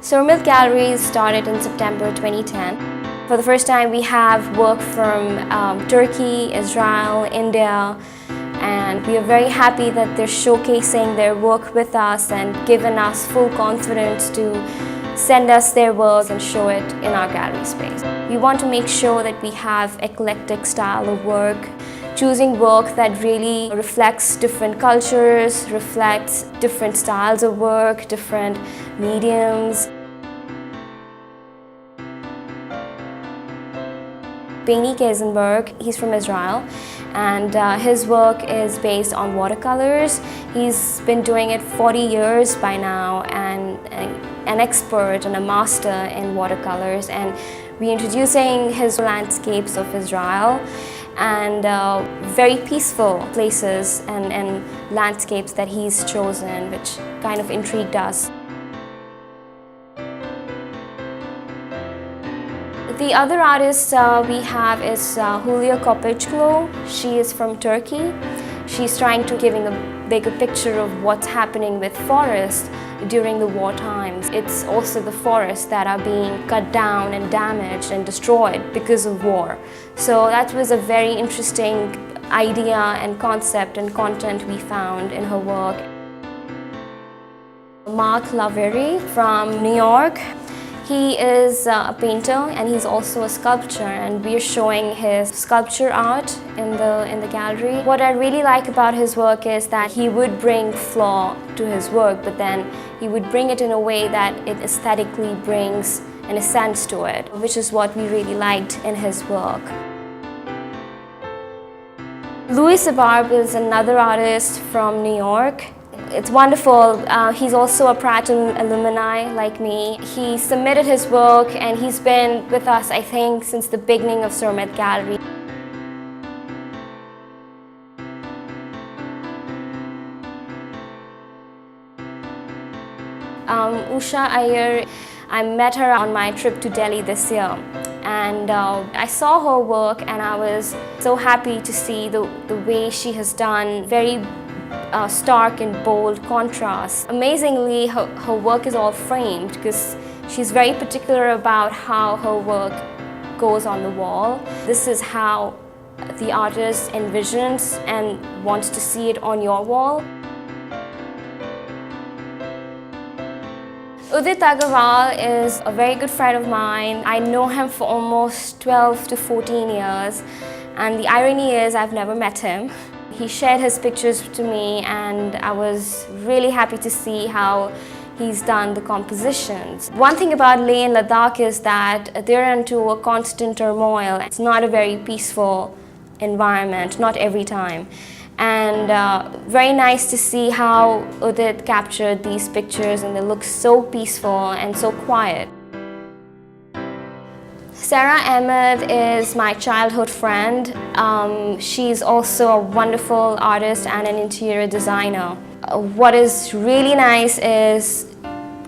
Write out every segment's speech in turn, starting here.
Surmit Galleries started in September 2010. For the first time, we have work from Turkey, Israel, India, and we are very happy that they're showcasing their work with us and given us full confidence to send us their work and show it in our gallery space. We want to make sure that we have eclectic style of work, choosing work that really reflects different cultures, reflects different styles of work, different mediums. Benny Kaizenberg, he's from Israel, and his work is based on watercolors. He's been doing it 40 years by now, and an expert and a master in watercolors, and we're introducing his landscapes of Israel and very peaceful places and landscapes that he's chosen, which kind of intrigued us. The other artist we have is Hülya Kopaçoğlu. She is from Turkey. She's trying to giving a bigger picture of what's happening with forests during the war times. It's also the forests that are being cut down and damaged and destroyed because of war. So that was a very interesting idea and concept and content we found in her work. Mark Lavery from New York. He is a painter and he's also a sculptor, and we're showing his sculpture art in the gallery. What I really like about his work is that he would bring flaw to his work, but then he would bring it in a way that it aesthetically brings an essence to it, which is what we really liked in his work. Louis Sabarb is another artist from New York. It's wonderful. He's also a Pratt alumni like me. He submitted his work and he's been with us, I think, since the beginning of Surmit Gallery. Usha Iyer, I met her on my trip to Delhi this year, and I saw her work and I was so happy to see the way she has done very stark and bold contrast. Amazingly, her work is all framed because she's very particular about how her work goes on the wall. This is how the artist envisions and wants to see it on your wall. Udit Agarwal is a very good friend of mine. I know him for almost 12 to 14 years, and the irony is I've never met him. He shared his pictures to me and I was really happy to see how he's done the compositions. One thing about Leh and Ladakh is that they're into a constant turmoil. It's not a very peaceful environment, not every time. And very nice to see how Udit captured these pictures, and they look so peaceful and so quiet. Sarah Ahmed is my childhood friend. She's also a wonderful artist and an interior designer. What is really nice is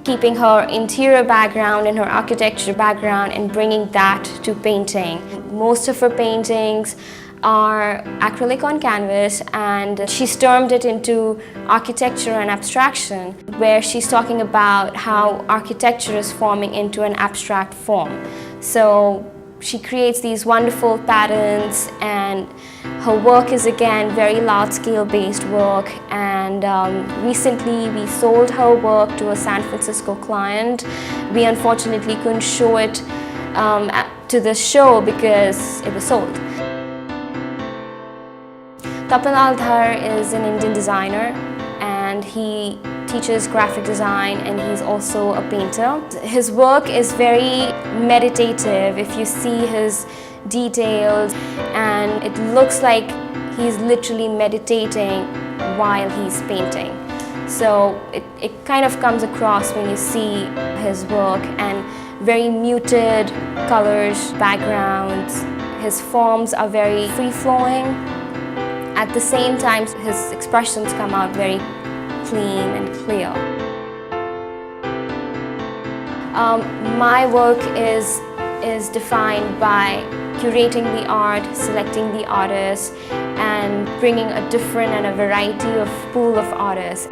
keeping her interior background and her architecture background and bringing that to painting. Most of her paintings are acrylic on canvas, and she's turned it into architecture and abstraction, where she's talking about how architecture is forming into an abstract form. So she creates these wonderful patterns, and her work is again very large-scale based work, and recently we sold her work to a San Francisco client. We unfortunately couldn't show it to the show because it was sold. Tapan Aldhar is an Indian designer, and he teaches graphic design, and he's also a painter. His work is very meditative if you see his details, and it looks like he's literally meditating while he's painting. So it kind of comes across when you see his work, and very muted colors, backgrounds. His forms are very free-flowing. At the same time, his expressions come out very clean and clear. My work is defined by curating the art, selecting the artists, and bringing a different and a variety of pool of artists.